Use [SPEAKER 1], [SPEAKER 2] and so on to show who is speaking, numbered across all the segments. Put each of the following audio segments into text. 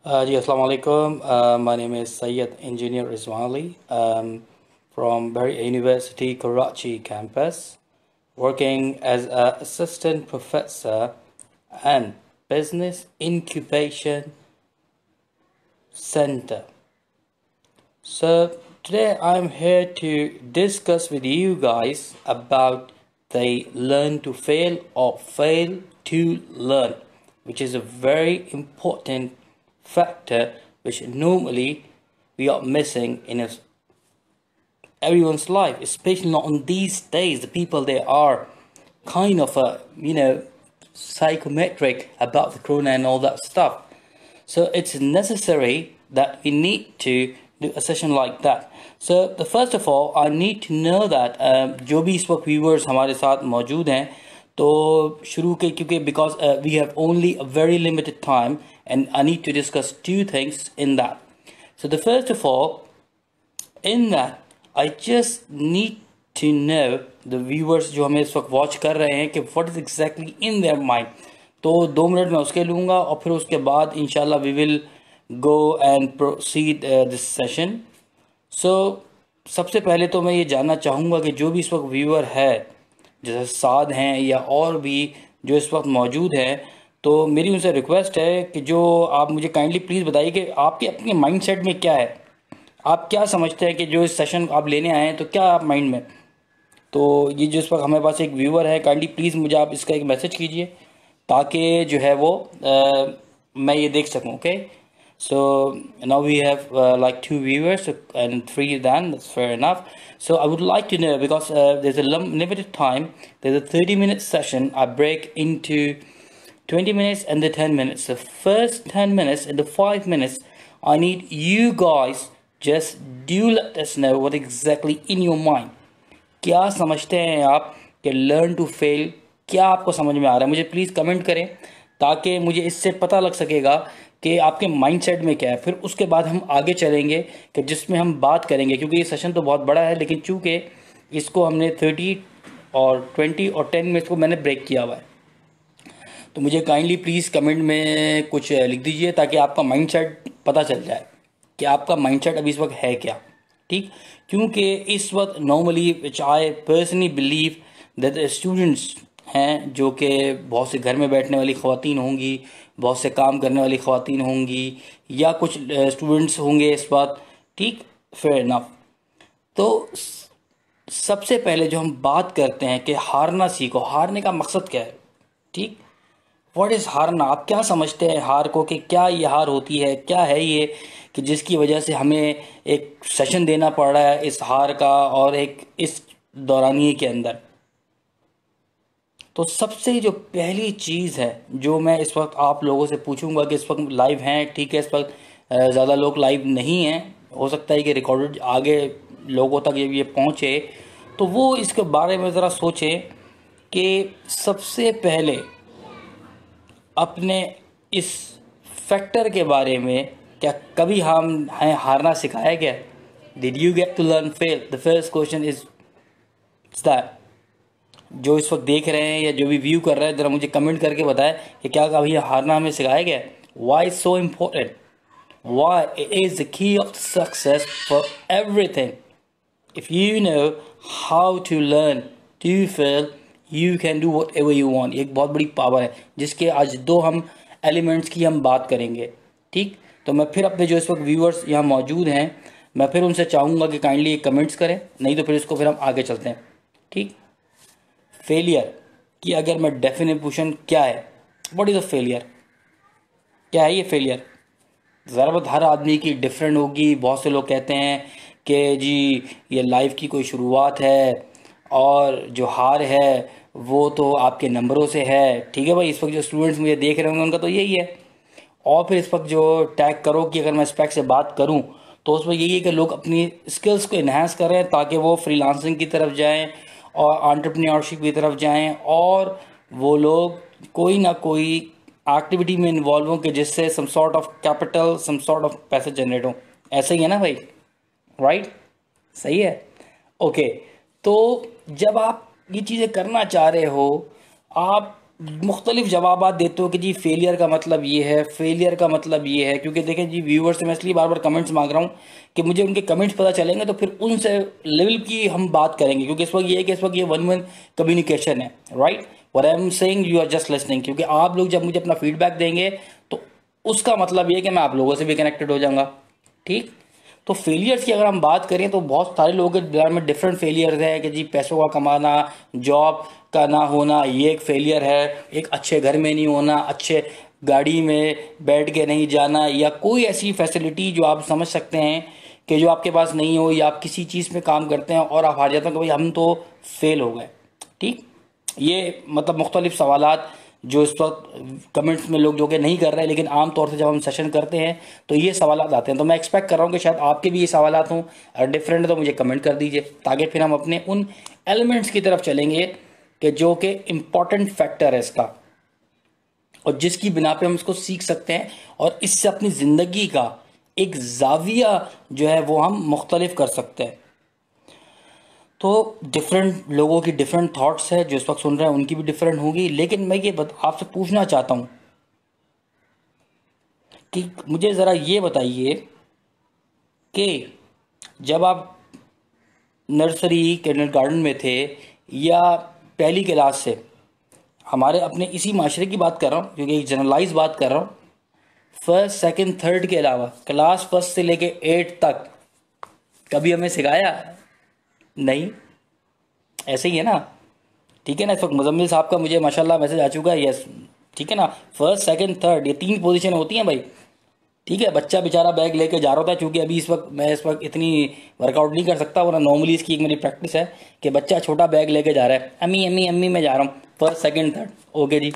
[SPEAKER 1] Ji, Assalamu alaikum. My name is Sayyid Engineer Rizwan Ali from Bahria University, Karachi campus, working as an assistant professor and business incubation center. So today I'm here to discuss with you guys about the learn to fail or fail to learn, which is a very important factor which normally we are missing in everyone's life, especially not on these days. The people they are kind of psychometric about the corona and all that stuff. So it's necessary that we need to do a session like that. So the first of all, I need to know that जो भी इस वक्त viewers हमारे साथ मौजूद हैं तो शुरू के क्योंकि because we have only a very limited time and I need to discuss two things in that. So the first of all, in that I just need to know the viewers जो हमें इस वक्त watch कर रहे हैं कि what is exactly in their mind. तो 2 minute मैं उसके लूँगा और फिर उसके बाद इंशाल्लाह we will go and proceed this session. So सबसे पहले तो मैं ये जानना चाहूँगा कि जो भी इस वक्त व्यूअर है जैसे साद हैं या और भी जो इस वक्त मौजूद हैं तो मेरी उनसे रिक्वेस्ट है कि जो आप मुझे काइंडली प्लीज़ बताइए कि आपके अपने माइंडसेट में क्या है, आप क्या समझते हैं कि जो इस सेशन आप लेने आए हैं तो क्या आप माइंड में। तो ये जो इस वक्त हमारे पास एक व्यूअर है, काइंडली प्लीज़ मुझे आप इसका एक मैसेज कीजिए ताकि जो है वो मैं ये देख सकूं. Okay, so now we have like 2 viewers and 3 then that's fair enough. So I would like to know because there's a limited time, there's a 30-minute session. I break into 20 minutes and the 10 minutes. The first 10 minutes and the 5 minutes I need you guys just do let us know what exactly in your mind. क्या समझते हैं आप कि learn to fail क्या आपको समझ में आ रहा है, मुझे प्लीज़ कमेंट करें ताकि मुझे इससे पता लग सकेगा कि आपके माइंडसेट में क्या है. फिर उसके बाद हम आगे चलेंगे कि जिसमें हम बात करेंगे क्योंकि ये सेशन तो बहुत बड़ा है लेकिन चूँकि इसको हमने 30 और 20 और 10 में इसको मैंने ब्रेक किया हुआ है तो मुझे काइंडली प्लीज़ कमेंट में कुछ लिख दीजिए ताकि आपका माइंडसेट पता चल जाए कि आपका माइंडसेट अभी इस वक्त है क्या. ठीक, क्योंकि इस वक्त normally which I personally believe that students हैं जो कि बहुत से घर में बैठने वाली ख़वातीन होंगी, बहुत से काम करने वाली ख़वातीन होंगी या कुछ स्टूडेंट्स होंगे इस वक्त. ठीक, फेयर इनफ. तो सबसे पहले जो हम बात करते हैं कि हारना सीखो, हारने का मकसद क्या है. ठीक, व्हाट इज़ हारना, आप क्या समझते हैं हार को कि क्या ये हार होती है, क्या है ये कि जिसकी वजह से हमें एक सेशन देना पड़ रहा है इस हार का और एक इस दौरानिए के अंदर. तो सबसे जो पहली चीज़ है जो मैं इस वक्त आप लोगों से पूछूंगा कि इस वक्त लाइव हैं, ठीक है, इस वक्त ज़्यादा लोग लाइव नहीं हैं, हो सकता है कि रिकॉर्डेड आगे लोगों तक जब ये पहुँचे तो वो इसके बारे में ज़रा सोचें कि सबसे पहले अपने इस फैक्टर के बारे में क्या कभी हम हारना सिखाया गया. Did you get to learn fail. The first question is that. जो इस वक्त देख रहे हैं या जो भी व्यू कर रहे हैं ज़रा मुझे कमेंट करके बताएं कि क्या कभी हारना हमें सिखाया गया. Why is so important, why it is the key of success for everything. If you know how to learn to fail you can do whatever you want. एक बहुत बड़ी पावर है जिसके आज दो हम एलिमेंट्स की हम बात करेंगे. ठीक, तो मैं फिर अपने जो इस वक्त व्यूअर्स यहाँ मौजूद हैं मैं फिर उनसे चाहूँगा कि काइंडली कमेंट्स करें, नहीं तो फिर इसको फिर हम आगे चलते हैं. ठीक, फेलियर की अगर मैं डेफिनेशन क्या है, व्हाट इज़ अ फेलियर, क्या है ये फेलियर. ज़रूरत हर आदमी की डिफरेंट होगी. बहुत से लोग कहते हैं कि जी ये लाइफ की कोई शुरुआत है और जो हार है वो तो आपके नंबरों से है. ठीक है भाई, इस वक्त जो स्टूडेंट्स मुझे देख रहे होंगे उनका तो यही है. और फिर इस वक्त जो टैग करो कि अगर मैं स्पेक से बात करूं तो उसमें यही है कि लोग अपनी स्किल्स को इन्हांस कर रहे हैं ताकि वो फ्रीलांसिंग की तरफ जाएं और एंटरप्रेन्योरशिप की तरफ जाएं और वो लोग कोई ना कोई एक्टिविटी में इन्वॉल्व हों कि जिससे some sort of capital, some sort of पैसे जनरेट हो. ऐसा ही है ना भाई, राइट? सही है. ओके, तो जब आप ये चीज़ें करना चाह रहे हो आप मुख्तलिफ जवाबात देते हो कि जी फेलियर का मतलब ये है, फेलियर का मतलब ये है। क्योंकि देखें जी, व्यूअर से मैं इसलिए बार बार कमेंट्स मांग रहा हूँ कि मुझे उनके कमेंट्स पता चलेंगे तो फिर उनसे लेवल की हम बात करेंगे। क्योंकि इस वक्त ये है कि इस वक्त ये वन वन कम्युनिकेशन है, right. What I am saying, you are just listening. क्योंकि आप लोग जब मुझे अपना फीडबैक देंगे तो उसका मतलब ये है कि मैं आप लोगों से भी कनेक्टेड हो जाऊंगा, ठीक। तो फेलियर्स की अगर हम बात करें तो बहुत सारे लोगों के दिमाग में डिफरेंट फेलियर्स है कि जी पैसों का कमाना, जॉब का ना होना ये एक फेलियर है, एक अच्छे घर में नहीं होना, अच्छे गाड़ी में बैठ के नहीं जाना, या कोई ऐसी फैसिलिटी जो आप समझ सकते हैं कि जो आपके पास नहीं हो, या आप किसी चीज़ में काम करते हैं और आप हार जाते हैं कि भाई हम तो फेल हो गए, ठीक। ये मतलब मुख्तलिफ सवालात जो इस वक्त कमेंट्स में लोग जो कि नहीं कर रहे हैं, लेकिन आम तौर से जब हम सेशन करते हैं तो ये सवालात आते हैं। तो मैं एक्सपेक्ट कर रहा हूँ कि शायद आपके भी ये सवालात हों, अगर डिफरेंट है तो मुझे कमेंट कर दीजिए, ताकि फिर हम अपने उन एलिमेंट्स की तरफ चलेंगे कि जो कि इम्पॉर्टेंट फैक्टर है इसका, और जिसकी बिना पे हम इसको सीख सकते हैं और इससे अपनी ज़िंदगी का एक जाविया जो है वो हम मुख्तलिफ कर सकते हैं। तो डिफरेंट लोगों की डिफरेंट थॉट्स है, जो इस वक्त सुन रहे हैं उनकी भी डिफरेंट होगी। लेकिन मैं ये आपसे पूछना चाहता हूँ कि मुझे ज़रा ये बताइए कि जब आप नर्सरी किंडरगार्टन में थे या पहली क्लास से, हमारे अपने इसी माशरे की बात कर रहा हूँ क्योंकि एक जनरलाइज बात कर रहा हूँ, फर्स्ट सेकंड थर्ड के अलावा क्लास फर्स्ट से लेके 8 तक कभी हमें सिखाया नहीं? ऐसे ही है ना, ठीक है ना। इस वक्त मुजम्मिल साहब का मुझे माशाल्लाह मैसेज आ चुका है, यस, ठीक है ना। फर्स्ट सेकंड थर्ड ये 3 पोजीशन होती हैं भाई, ठीक है। बच्चा बेचारा बैग लेके जा रहा था, क्योंकि अभी इस वक्त इतनी वर्कआउट नहीं कर सकता, वरना नॉर्मली इसकी एक मेरी प्रैक्टिस है कि बच्चा छोटा बैग लेके जा रहा है, अम्मी अम्मी अम्मी मैं जा रहा हूँ, फर्स्ट सेकंड थर्ड, ओके जी।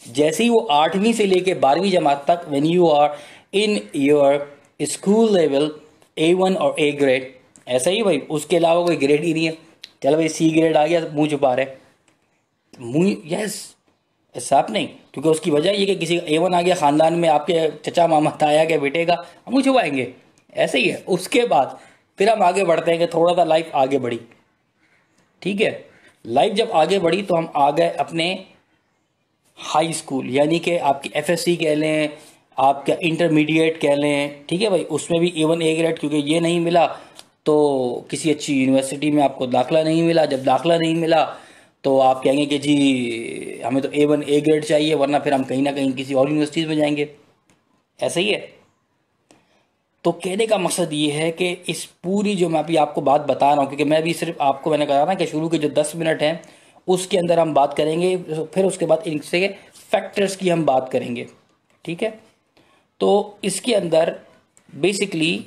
[SPEAKER 1] जैसे ही वो 8वीं से लेके 12वीं जमात तक, when you are in your school level A1 और A ग्रेड, ऐसा ही भाई, उसके अलावा कोई ग्रेड ही नहीं है। चलो भाई C ग्रेड आ गया, मुंह छुपा रहे, मुंह, यस, ऐसा आप नहीं, क्योंकि उसकी वजह ये कि किसी का A1 आ गया खानदान में, आपके चचा मामा ताया के बेटे का, हम मुंह छुपाएंगे, ऐसे ही है। उसके बाद फिर हम आगे बढ़ते हैं कि थोड़ा सा लाइफ आगे बढ़ी, ठीक है। लाइफ जब आगे बढ़ी तो हम आ गए अपने हाई स्कूल, यानी कि आपकी FSC कह लें, आपका इंटरमीडिएट कह लें, ठीक है भाई। उसमें भी A1 A ग्रेड, क्योंकि ये नहीं मिला तो किसी अच्छी यूनिवर्सिटी में आपको दाखला नहीं मिला। जब दाखला नहीं मिला तो आप कहेंगे कि जी हमें तो A1 A ग्रेड चाहिए, वरना फिर हम कहीं ना कहीं किसी और यूनिवर्सिटीज़ में जाएंगे, ऐसा ही है। तो कहने का मकसद ये है कि इस पूरी जो मैं अभी आपको बात बता रहा हूँ, क्योंकि मैं भी सिर्फ आपको, मैंने कहा ना कि शुरू के जो 10 मिनट हैं उसके अंदर हम बात करेंगे, फिर उसके बाद इनसे फैक्टर्स की हम बात करेंगे, ठीक है। तो इसके अंदर बेसिकली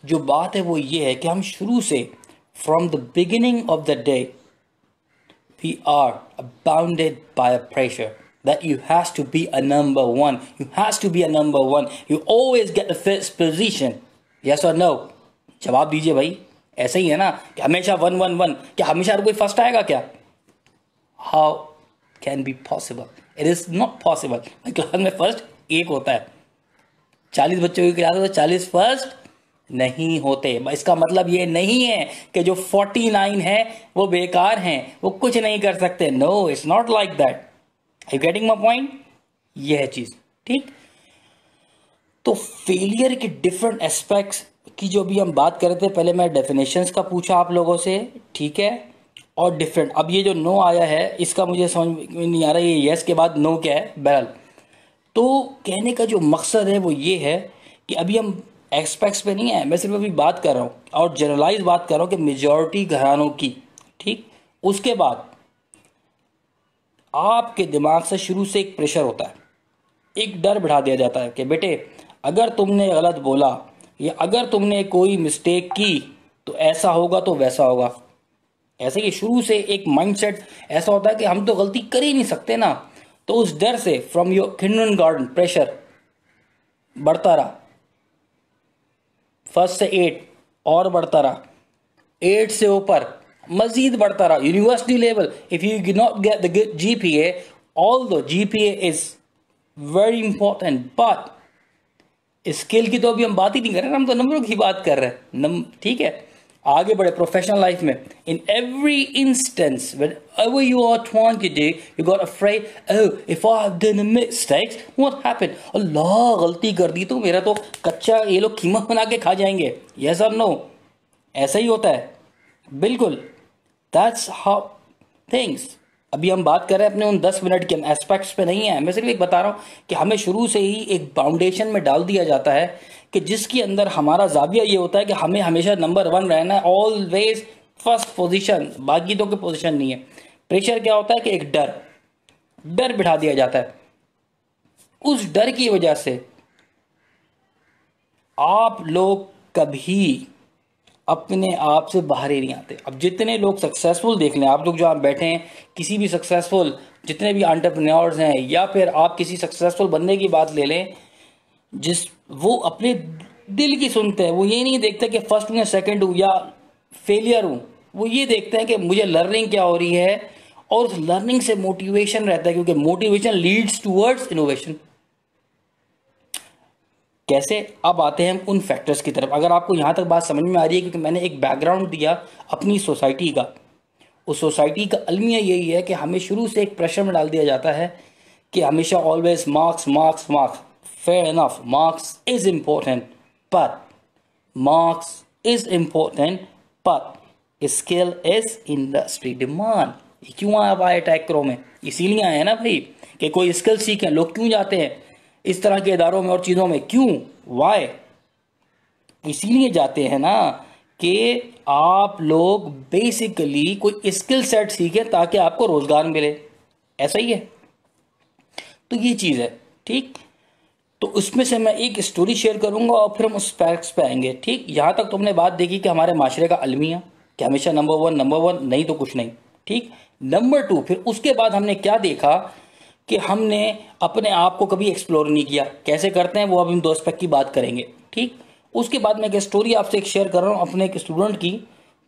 [SPEAKER 1] जो बात है वो ये है कि हम शुरू से, from the beginning of the day, we are bounded by a pressure that you has to be a number one, you has to be a number one, you always get the first position, yes or no? जवाब दीजिए भाई, ऐसा ही है ना कि हमेशा 1 1 1, क्या हमेशा हर कोई फर्स्ट आएगा क्या? How can be possible? It is not possible. Class में फर्स्ट एक होता है, 40 बच्चों की क्लास है तो 40 फर्स्ट नहीं होते। इसका मतलब ये नहीं है कि जो 49 है वो बेकार हैं, वो कुछ नहीं कर सकते, no, it's not like that. Are you getting my point? यह है चीज, ठीक। तो फेलियर के डिफरेंट एस्पेक्ट्स की जो भी हम बात कर रहे थे, पहले मैं डेफिनेशंस का पूछा आप लोगों से, ठीक है, और डिफरेंट। अब ये जो नो आया है इसका मुझे समझ में नहीं आ रहा है, ये यस के बाद नो क्या है, बहरहाल। तो कहने का जो मकसद है वो ये है कि अभी हम एस्पेक्ट्स पे नहीं है, मैं सिर्फ अभी बात कर रहा हूँ और जनरलाइज बात कर रहा हूँ कि मेजॉरिटी घरानों की, ठीक। उसके बाद आपके दिमाग से शुरू से एक प्रेशर होता है, एक डर बिठा दिया जाता है कि बेटे अगर तुमने गलत बोला या अगर तुमने कोई मिस्टेक की तो ऐसा होगा तो वैसा होगा। ऐसे ही शुरू से एक माइंडसेट ऐसा होता है कि हम तो गलती कर ही नहीं सकते ना। तो उस डर से फ्रॉम योर किंडरगार्टन प्रेशर बढ़ता रहा, फर्स्ट से 8 और बढ़ता रहा, 8 से ऊपर मजीद बढ़ता रहा, university level. If you did not get the good GPA, although GPA is very important, but skill की तो अभी हम बात ही नहीं कर रहे, हम तो नंबरों की बात कर रहे हैं, ठीक है। आगे बढ़े प्रोफेशनल लाइफ में, in every instance whenever you are trying to do, you got afraid, oh if I have done a mistake what happened, अल्लाह गलती कर दी तो मेरा तो कच्चा ये लोग कीमा बना के खा जाएंगे, yes or no, ऐसा ही होता है बिल्कुल। That's how things. अभी हम बात कर रहे हैं अपने उन 10 मिनट के एस्पेक्ट्स पे नहीं है, मैं सिर्फ एक बता रहा हूँ कि हमें शुरू से ही एक फाउंडेशन में डाल दिया जाता है कि जिसके अंदर हमारा जाविया ये होता है कि हमें हमेशा नंबर 1 रहना है, ऑलवेज फर्स्ट पोजीशन, बाकी तो कोई पोजीशन नहीं है। प्रेशर क्या होता है कि एक डर बिठा दिया जाता है। उस डर की वजह से आप लोग कभी अपने आप से बाहर ही नहीं आते। अब जितने लोग सक्सेसफुल देख लें, आप लोग जो आप बैठे हैं, किसी भी सक्सेसफुल जितने भी एंटरप्रेन्योर्स हैं, या फिर आप किसी सक्सेसफुल बंदे की बात ले लें, जिस वो अपने दिल की सुनते हैं, वो ये नहीं देखते कि फर्स्ट हूँ या सेकंड हूँ या फेलियर हूँ, वो ये देखते हैं कि मुझे लर्निंग क्या हो रही है, और उस लर्निंग से मोटिवेशन रहता है, क्योंकि मोटिवेशन लीड्स टूवर्ड्स इनोवेशन। कैसे? अब आते हैं हम उन फैक्टर्स की तरफ। अगर आपको यहाँ तक बात समझ में आ रही है, क्योंकि मैंने एक बैकग्राउंड दिया अपनी सोसाइटी का, उस सोसाइटी का अलमिया यही है कि हमें शुरू से एक प्रेशर में डाल दिया जाता है कि हमेशा always marks marks marks. Fair enough, marks is important but skill is industry demand. क्यों आया बाय अटैक करो में? इसीलिए आया ना भाई कि कोई स्किल सीखें। लोग क्यों जाते हैं इस तरह के इदारों में और चीज़ों में? क्यों? वाई? इसीलिए जाते हैं ना कि आप लोग बेसिकली कोई स्किल सेट सीखें ताकि आपको रोजगार मिले। ऐसा ही है। तो ये चीज़ है, ठीक। तो उसमें से मैं एक स्टोरी शेयर करूंगा और फिर हम उस फैक्ट्स पे आएंगे, ठीक। यहाँ तक तुमने बात देखी कि हमारे माशरे का अलमिया कि हमेशा नंबर वन नहीं तो कुछ नहीं, ठीक। नंबर 2, फिर उसके बाद हमने क्या देखा कि हमने अपने आप को कभी एक्सप्लोर नहीं किया। कैसे करते हैं वो अब हम 2 एस्पेक्ट की बात करेंगे, ठीक। उसके बाद मैं एक स्टोरी आपसे एक शेयर कर रहा हूँ अपने एक स्टूडेंट की,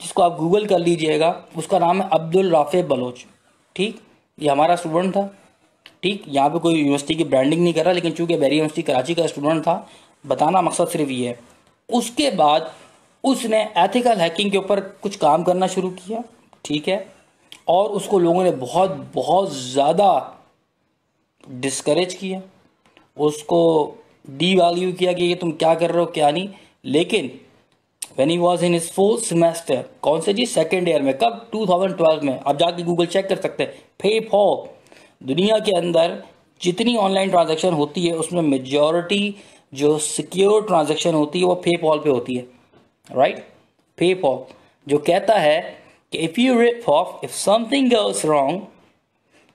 [SPEAKER 1] जिसको आप गूगल कर लीजिएगा। उसका नाम है अब्दुल राफे बलोच, ठीक। ये हमारा स्टूडेंट था, ठीक। यहाँ पे कोई यूनिवर्सिटी की ब्रांडिंग नहीं कर रहा, लेकिन चूंकि बैरियर यूनिवर्सिटी कराची का स्टूडेंट था, बताना मकसद सिर्फ ये है। उसके बाद उसने एथिकल हैकिंग के ऊपर कुछ काम करना शुरू किया, ठीक है। और उसको लोगों ने बहुत बहुत ज़्यादा डिस्करेज किया, उसको डीवैल्यू किया कि ये तुम क्या कर रहे हो क्या नहीं। लेकिन when he was in his 4th semester, कौन से जी? 2nd ईयर में। कब? 2012 में। आप जाके गूगल चेक कर सकते हैं। पेपॉल, दुनिया के अंदर जितनी ऑनलाइन ट्रांजैक्शन होती है उसमें मेजॉरिटी जो सिक्योर ट्रांजैक्शन होती है वो पेपॉल पे होती है, राइट। पेपॉल जो कहता है कि if you rip off, if something goes wrong,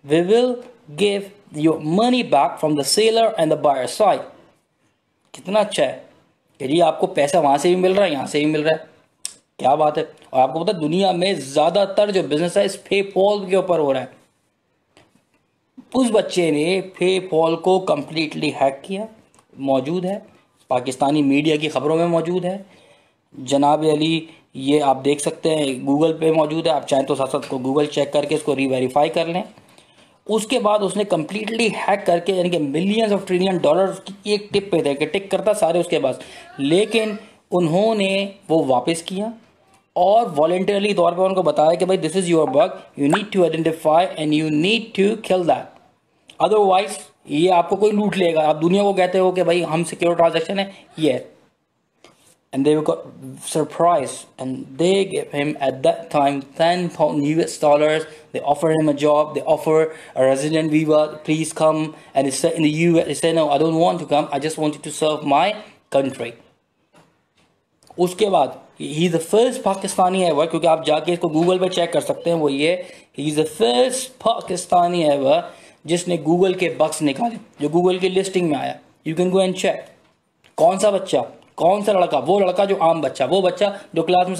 [SPEAKER 1] we will give your money back from the seller and the buyer side. कितना अच्छा है कि जी आपको पैसा वहां से भी मिल रहा है, यहां से भी मिल रहा है। क्या बात है। और आपको पता है दुनिया में ज्यादातर जो बिजनेस है इस पेपॉल के ऊपर हो रहा है। उस बच्चे ने पेपॉल को कंप्लीटली हैक किया, मौजूद है पाकिस्तानी मीडिया की खबरों में, मौजूद है जनाब अली। ये आप देख सकते हैं गूगल पे मौजूद है, आप चाहें तो साथ साथ को गूगल चेक करके इसको रीवेरीफाई कर लें। उसके बाद उसने कंप्लीटली हैक करके, यानी कि मिलियंस ऑफ ट्रिलियन डॉलर की एक टिप पे थे कि टिक करता सारे उसके पास, लेकिन उन्होंने वो वापस किया और वॉलंटरली तौर पे उनको बताया कि भाई this is your bug, you need to identify and you need to kill that, otherwise ये आपको कोई लूट लेगा। आप दुनिया को कहते हो कि भाई हम सिक्योर ट्रांजैक्शन है ये, and they got surprised and they gave him at that time $10,000. They offered him a job, they offer a resident visa, please come, and he said in the US, he said no, I don't want to come, I just wanted to serve my country. उसके बाद he is the first Pakistani ever, क्योंकि आप जाके इसको Google पे check कर सकते हैं, वो ये he is the first Pakistani ever जिसने गूगल के बग्स निकाले जो गूगल की लिस्टिंग में आया। You can go and check. कौन सा बच्चा, कौन सा लड़का? वो लड़का जो आम बच्चा, वो बच्चा जो क्लास में